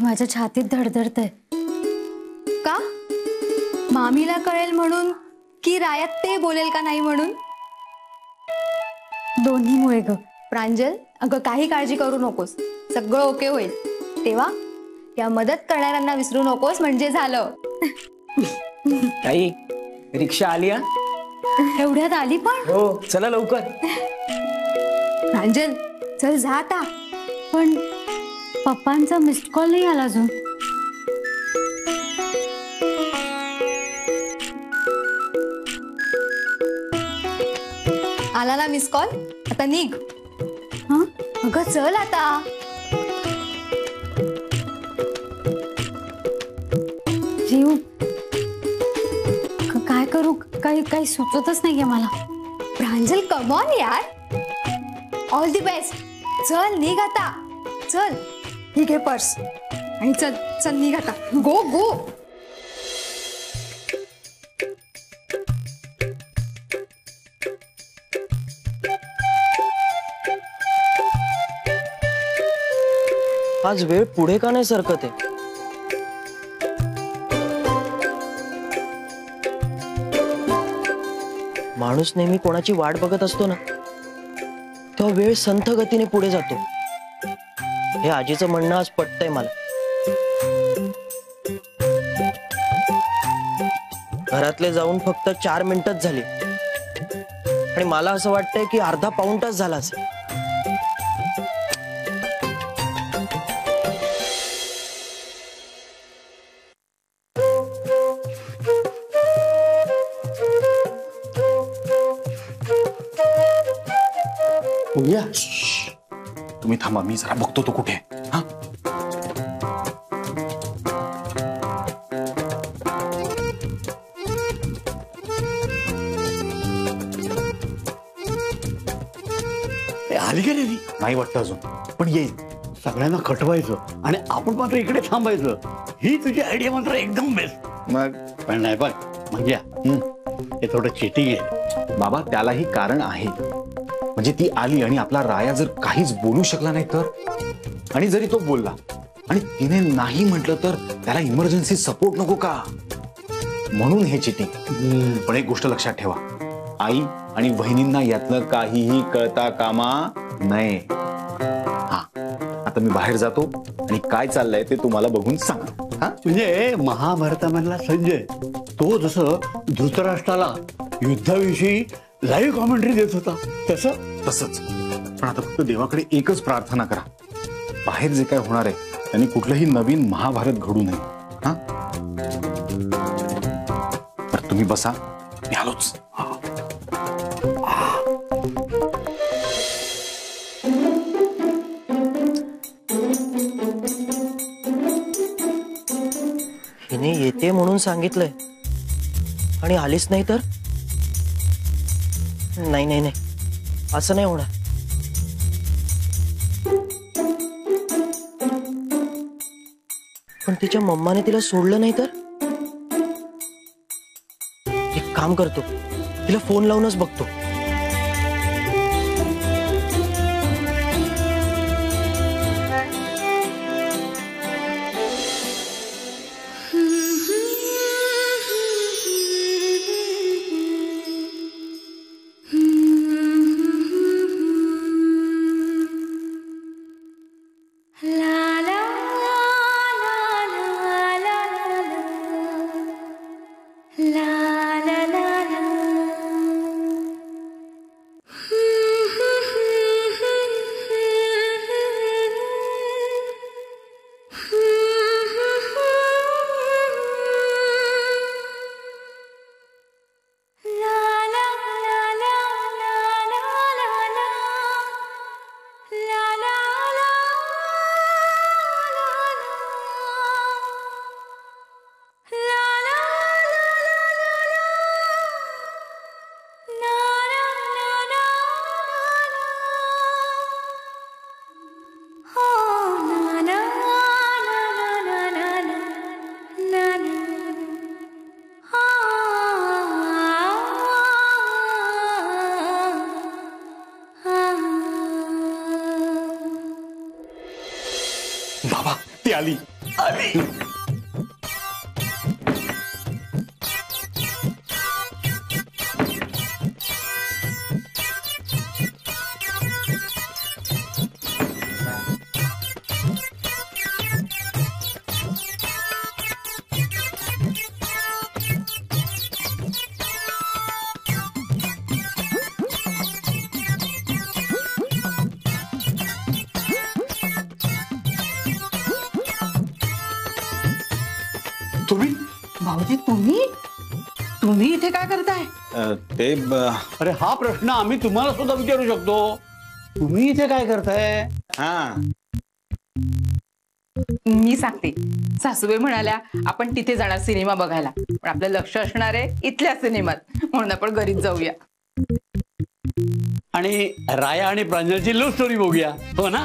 माझ्या छातीत धडधडतंय. का? मामीला कळेल म्हणून की रायात ते बोलेल का नाही म्हणून? दोन्हीमुळे ग. प्रांजल, अगं काही काळजी करू नकोस, सगळं ओके होईल. तेव्हा या मदत करणाऱ्यांना विसरू नकोस म्हणजे झालं. ताई, रिक्षा आली हा? एवढ्यात आली पण? हो, चला लवकर. प्रांजल, चल जा आता. पण पप्पांचा मिस्ड कॉल नाही आला अजून. आला ना मिस कॉल? आता निघ. हा? अगं चल आता. जीव, काय करू? काही सुचतच नाहीये मला. प्रांजल, कम ऑन यार. All the best. चल निघ आता. चल, ही घे पर्स आणि चल चल निघ आता. गो गो. आज वेळ पुढे का नाही सरकत आहे? माणूस नेहमी कोणाची वाट बघत असतो ना, तेव्हा वेळ संथ गतीने पुढे जातो. हे आजीचं म्हणणं आज पटतंय मला. घरातले जाऊन फक्त 4 मिनिटच झाली आणि मला असं वाटतंय की अर्धा पाऊण तास झाला असेल. तुम्ही थांबा, मी जरा बघतो तो कुठे. हा, आली का रे? नाही वाटतं अजून, पण येईल. सगळ्यांना खटवायचं आणि आपण मात्र इकडे थांबायचं. ही तुझी आयडिया मात्र एकदम बेस्ट. मग पण नाही बघ म्हणजे हे थोडं चिटिंग आहे बाबा. त्यालाही कारण आहे. म्हणजे ती आली आणि आपला राया जर काहीच बोलू शकला नाही तर, आणि जरी तो बोलला आणि तिने नाही म्हटलं तर त्याला इमर्जन्सी सपोर्ट नको का? म्हणून हे चिटिंग. पण एक गोष्ट लक्षात ठेवा, आई आणि बहिणींना यातलं काहीही कळता कामा नये. हा, आता मी बाहेर जातो आणि काय चाललंय ते तुम्हाला बघून सांगतो. हा, म्हणजे महाभारतामधला संजय तो जसं धृतराष्ट्राला युद्धाविषयी लाईव्ह कॉमेंट्री देत होता तसंच. पण आता फक्त देवाकडे एकच प्रार्थना करा, बाहेर जे काय होणार आहे त्यांनी कुठलंही नवीन महाभारत घडू नये. हा, तर तुम्ही बसा, मी आलोच. हिने येते म्हणून सांगितलंय आणि आलीच नाही तर? नाही नाही नाही, असं नाही होणार. पण तिच्या मम्माने तिला सोडलं नाही तर? एक काम करतो, तिला फोन लावूनच बघतो. बाबा, ती आली. तुम्ही भाऊजी तुम्ही तुम्ही इथे काय करताय? ते अरे हा प्रश्न आम्ही तुम्हाला सुद्धा विचारू शकतो. तुम्ही इथे काय करताय? हा मी सांगते. सासूबाई म्हणाल्या आपण तिथे जाणार सिनेमा बघायला, पण आपलं लक्ष असणार आहे इथल्या सिनेमात, म्हणून आपण घरीच जाऊया. आणि राया आणि प्रांजलची लव्ह स्टोरी बघूया, हो ना?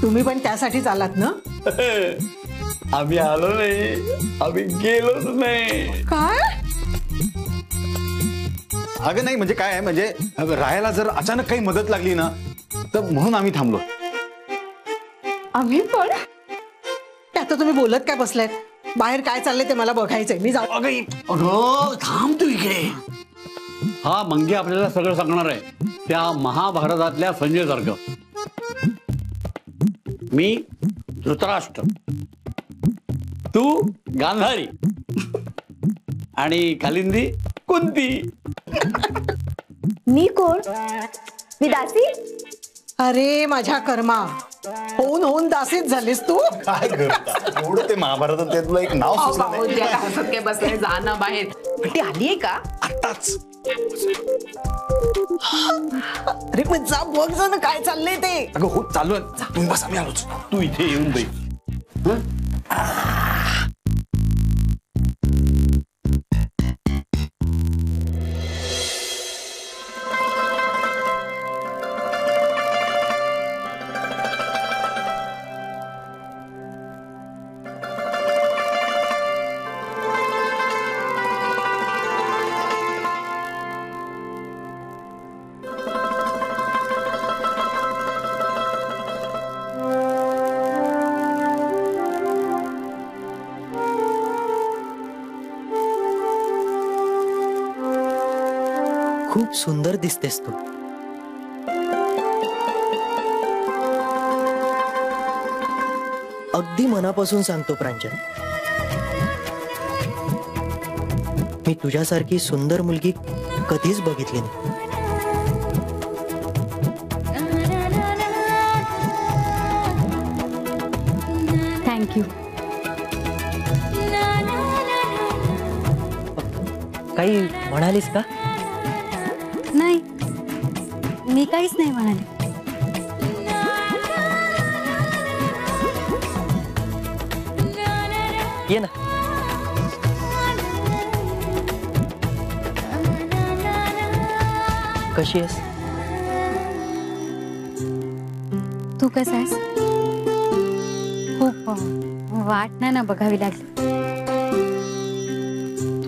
तुम्ही पण त्यासाठीच आलात ना? आम्ही आलो नाही, आम्ही गेलोच नाही. काय? अगं नाही, म्हणजे काय आहे, म्हणजे रायाला जर अचानक काही मदत लागली ना तर म्हणून आम्ही थांबलो. आम्ही पण? आता तुम्ही बोलत काय बसलायत? बाहेर काय चाललंय ते मला बघायचंय. मी जाऊ. अगं थांब तू इकडे. हा मंगे आपल्याला सगळं सांगणार आहे, त्या महाभारतातल्या संजय सारखं. मी धृतराष्ट्र, तू गांधारी आणि कालिंदी कुंती. मी कोण? मी दासी? अरे माझ्या कर्मा, होऊन होऊन दासीच झालीस तू. काय करता एवढं ते महाभारतात ते तुला एक नाव सुचलं नाही. भाऊजी आता हसत काय बसलाय, जा ना बाहेर. पण ती आलीये का? आताच अरे पण जा बघ जा ना काय चाललंय ते. अगं हो चालू आहे, तुम्ही बस आम्ही आलोच. तू इथे येऊन दे. खूप सुंदर दिसतेस तू. अगदी मनापासून सांगतो प्रांजल, मी तुझ्यासारखी सुंदर मुलगी कधीच बघितली नाही. थँक्यू. काही म्हणालीस का? नाही, मी काहीच नाही म्हणाले. ये ना. कशी आहेस? तू कसा आहेस? खूप वाट नाही ना बघावी लागली.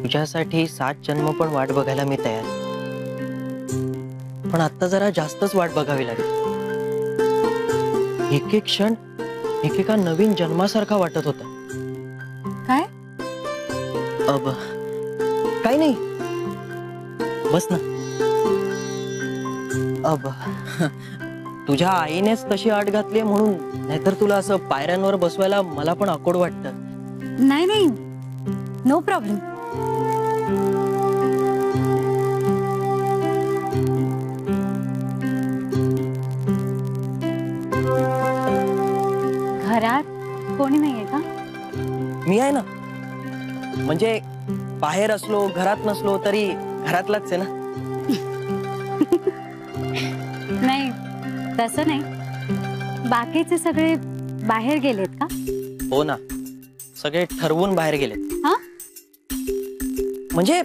तुझ्यासाठी 7 जन्म पण वाट बघायला मी तयार, पण आता जरा जास्तच वाट बघावी लागली. एक एक क्षण एकेका नवीन जन्मासारखा वाटत होता. काय? अब काही नाही, बस ना. अब तुझ्या आईनेच तशी आट घातली म्हणून, नाहीतर तुला असं पायऱ्यांवर बसवायला मला पण अकोड वाटतं. नाही नाही, नो प्रॉब्लेम. घरात कोणी नाहीये का? मी आहे ना, म्हणजे बाहेर असलो घरात नसलो तरी घरातलाच आहे ना. नाही तसं नाही, बाकीचे सगळे बाहेर गेलेत का? हो ना, सगळे ठरवून बाहेर गेलेत. हा, म्हणजे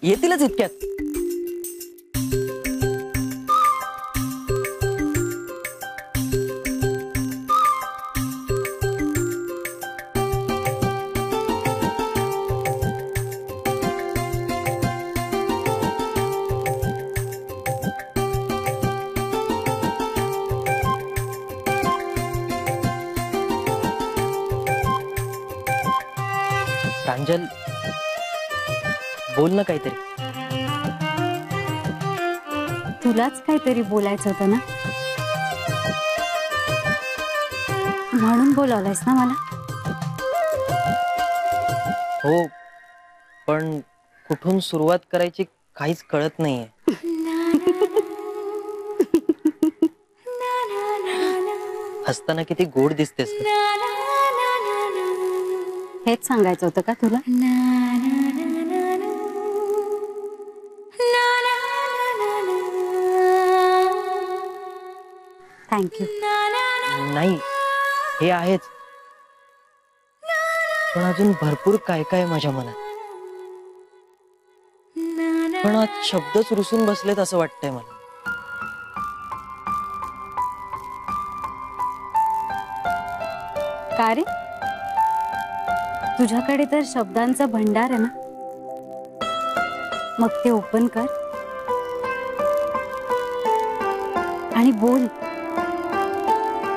येतीलच इतक्यात. प्रांजल, बोल ना काहीतरी. तुलाच काहीतरी बोलायचं होतं ना, म्हणून बोलावलंयस ना मला. हो, पण कुठून सुरुवात करायची काहीच कळत नाहीये. हसताना किती गोड दिसतेस ग. हेच सांगायचं होतं का तुला? थँक्यू. नाही, हे आहेच, पण अजून भरपूर काय काय माझ्या मनात. पण आज शब्दच रुसून बसलेत असं वाटतंय मला. का रे, तुझ्याकडे तर शब्दांचा भंडार आहे ना, मग ते ओपन कर आणि बोल.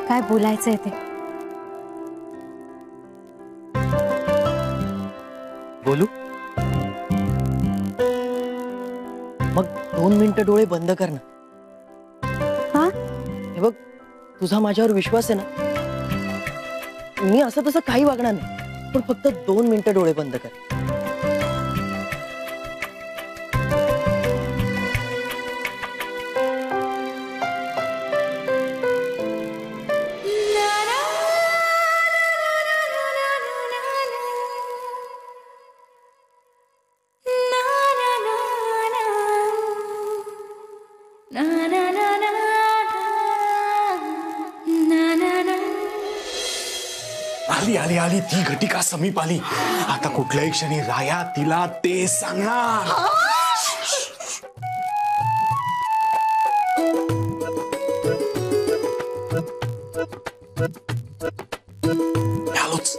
काय बोलायचंय ते बोलू? मग 2 मिनिटं डोळे बंद कर ना. हा? हे बघ, तुझा माझ्यावर विश्वास आहे ना, मी असं तसं काही वागणार नाही, पण फक्त 2 मिनिटं डोळे बंद कर. आली आली आली ती घटिका समीप आली. आता कुठल्याही क्षणी राया तिला ते सांगणार. आलोच.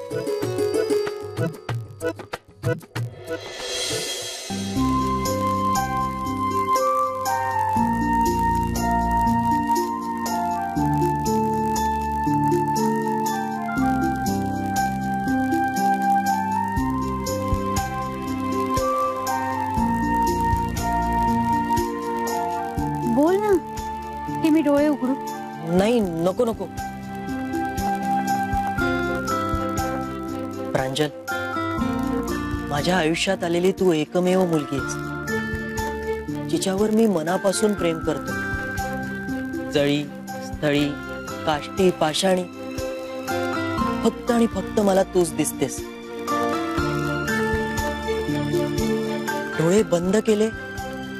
बोल ना, की मी डोळे उघडू? नाही, नको नको. प्रांजल, माझ्या आयुष्यात आलेली तू एकमेव मुलगी आहेस, जिच्यावर मी मनापासून प्रेम करतो. जळी, स्थळी, काष्टी, पाषाणी, फक्त आणि फक्त मला तूच दिसतेस. डोळे बंद केले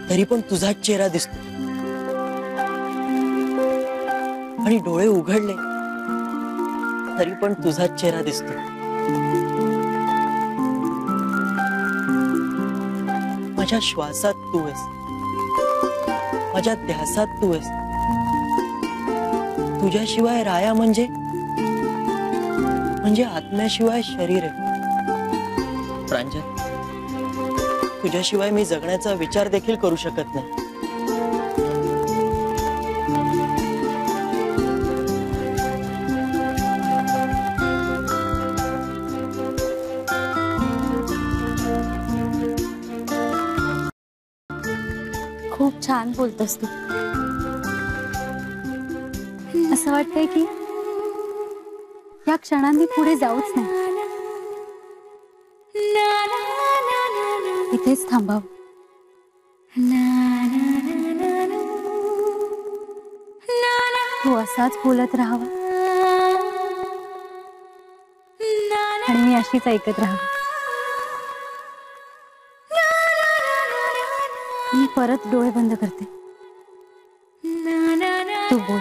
तरी पण तुझाच चेहरा दिसतो, आणि डोळे उघडले तरी पण तुझाच चेहरा दिसतो. माझ्या श्वासात तू आहेस, माझ्या ध्यासात तू आहेस. तुझ्याशिवाय राया म्हणजे आत्म्याशिवाय शरीर आहे. प्रांजल, तुझ्याशिवाय मी जगण्याचा विचार देखील करू शकत नाही. खूप छान बोलतोस तू. असं वाटतंय की या क्षणांनी पुढे जाऊच नाही, इथेच थांबाव. तू असाच बोलत राहावा आणि मी अशीच ऐकत राहावी. मी परत डोळे बंद करते, तू बोल.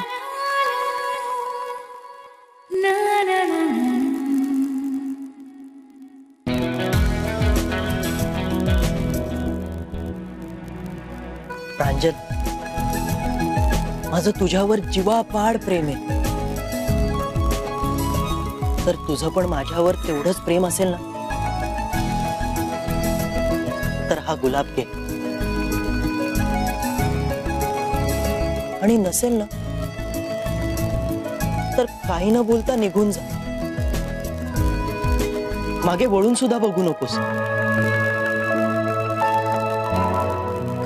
प्रांजल, माझं तुझ्यावर जीवापाड प्रेम आहे, तर तुझं पण माझ्यावर तेवढंच प्रेम असेल ना, तर हा गुलाब घे. आणि नसेल ना, तर काही न बोलता निघून जा. मागे वळून सुद्धा बघू नकोस,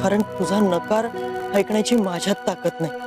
कारण तुझा नकार ऐकण्याची माझ्यात ताकद नाही.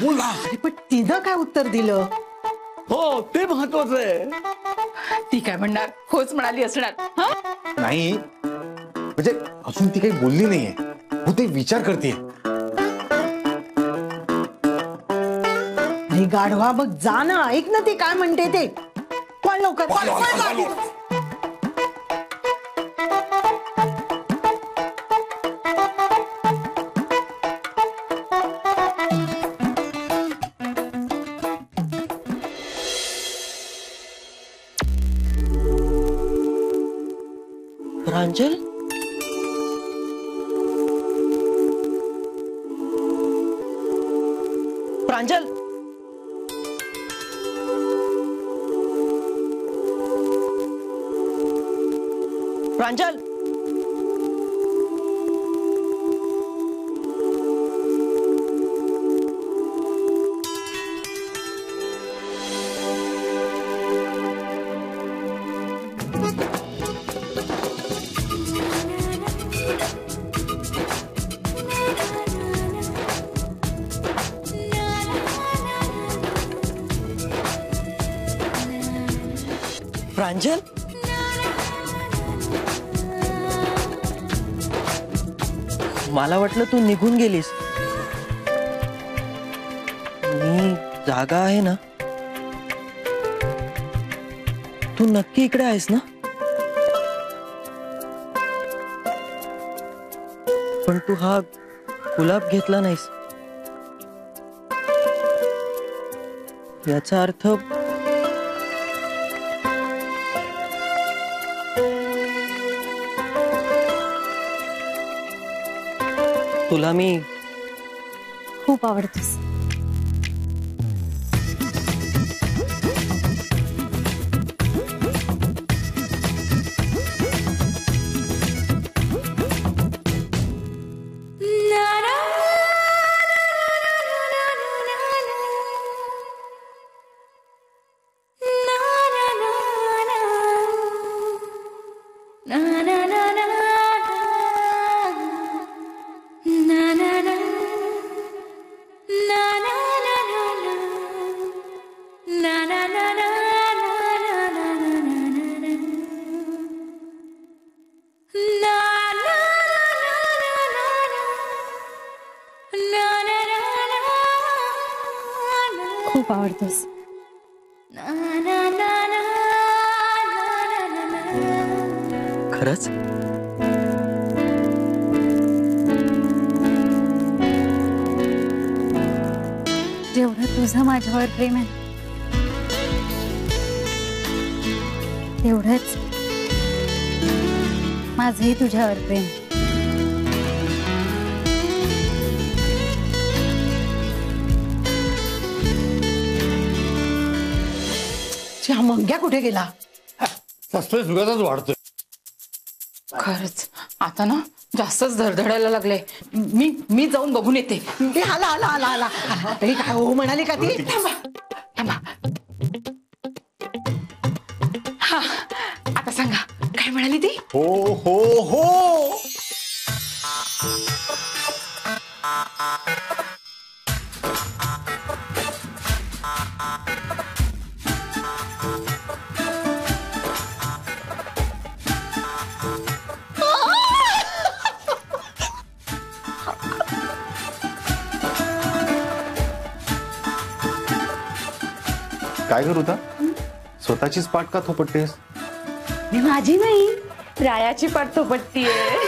बोला. अरे पण तिनं काय उत्तर दिलं? हो, ते महत्वाचं आहे. ती काय म्हणणार? होच म्हणाली असणार. हा? नाही म्हणजे अजून ती काही बोलली नाहीये, हो ते विचार करते. अरे गाढवा, मग जा ना, ऐक ना ती काय म्हणते ते. पळ लवकर, पळ, पळ गाडी. प्रांजल, प्रांजल, प्रांजल. प्रांजल, मला वाटलं तू निघून गेलीस. मी जागा आहे ना? तू नक्की इकडे आहेस ना? पण तू हा गुलाब घेतला नाहीस, याचा अर्थ तुला मी खूप आवडतोस. खूप आवडतोस. खरंच? जेवढं तुझं माझ्यावर प्रेम आहे तेवढंच माझंही तुझ्यावर प्रेम. हा मंग्या कुठे गेला? सस्पेन्स उगाचच वाढतोय. खरंच आता ना जास्तच धडधडायला लागले. मी जाऊन बघून येते. ते आला आला आला आला. तरी काय हो म्हणाली का ती? थांबा. हा, आता सांगा काय म्हणाली ती? हो हो हो. काय करू होता? स्वतःचीच पाठ का थोपटतेस? मी माझी नाही, रायाची पाठ थोपटतीये.